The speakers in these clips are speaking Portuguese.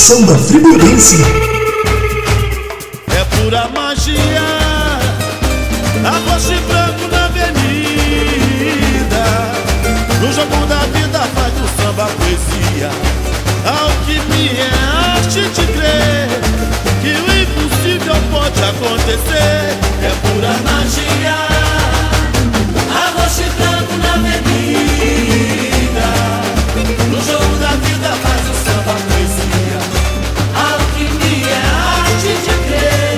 Samba friburense. É pura magia, água branco na avenida. No jogo da vida faz do samba poesia. Alquimia é arte de crer que o impossível pode acontecer. É pura magia, água branco na avenida. No jogo da vida faz o samba poesia. Alquimia é arte de crer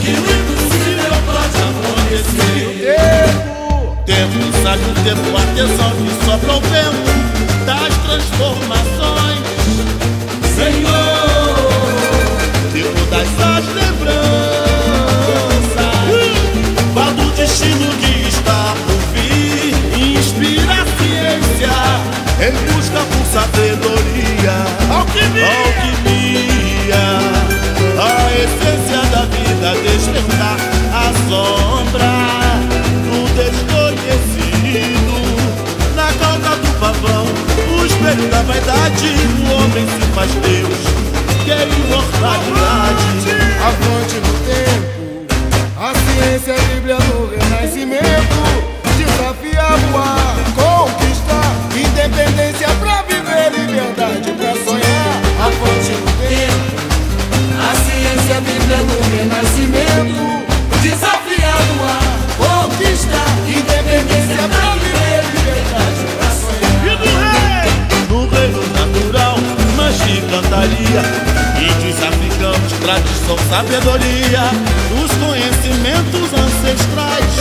que o impossível pode acontecer. Tempo, sabe o tempo, atenção que sopra o vento das transformações. Senhor, tempo das lembranças, fala o destino que está por vir. Inspira a ciência em busca por sabedoria. Alquimia, a essência da vida, desvendar a sombra do desconhecido. Na cauda do pavão, o espelho da vaidade, o homem se faz Deus, que é imortalidade. Avante no tempo, a ciência, a Bíblia no Renascimento. Desafia a voar, conquistar independência pra viver, liberdade pra sonhar. Avante no tempo, A ciência, a Bíblia no Renascimento. Desafia a voar, conquistar independência pra viver, liberdade pra sonhar. e no reino natural, magia e cantaria, índios africanos, tradição, sabedoria, dos conhecimentos ancestrais,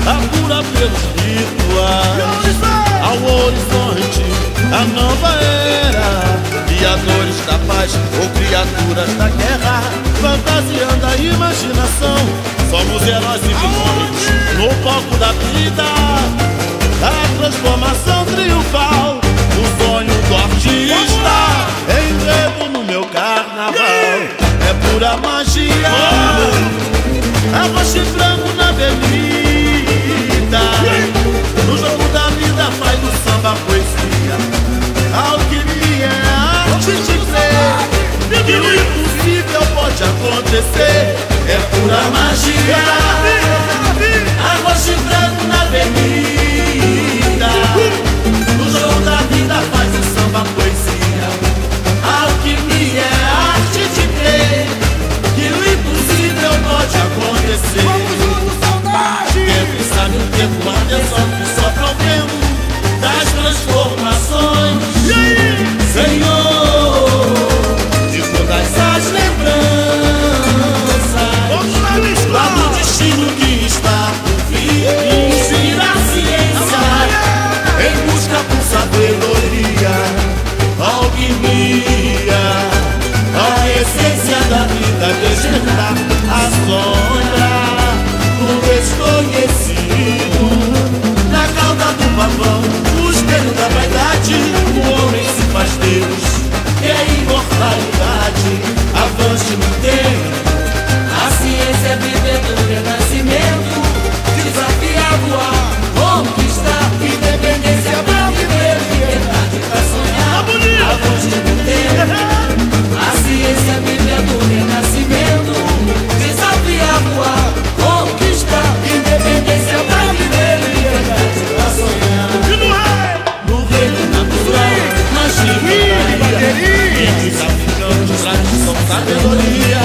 a cura pelos rituais, ao horizonte, a nova era, criadores da paz ou criaturas da guerra, fantasiando a imaginação, somos heróis e vilões no palco da vida, a transformação triunfal, o sonho do artista, enredo no meu carnaval, é pura magia, água branco na avenida, no jogo da vida faz do samba poesia, alquimia é arte de crer que o impossível pode acontecer, é pura magia, água branco na avenida, no jogo da vida faz o samba poesia, alquimia é arte de crer que o impossível pode acontecer. Vamos juntos, saudade! Tempo, sabe o tempo, atenção que sopra o vento das transformações. Senhor, de todas as lembranças, lá do destino que está por vir, inspira a ciência em busca por sabedoria, alquimia, a essência da vida, desvendar a sombra do desconhecido. Na cauda do pavão, o espelho da vaidade, o homem se faz Deus, que é imortalidade. Avante no tempo, A ciência, a Bíblia do Renascimento. Desafia a voar, conquistar independência pra viver, liberdade pra sonhar. Avante no tempo, a ciência, a Bíblia do Renascimento. Desafia a voar, conquistar independência pra viver, liberdade pra sonhar. no reino natural, magia e cantaria, índios africanos, tradição, sabedoria,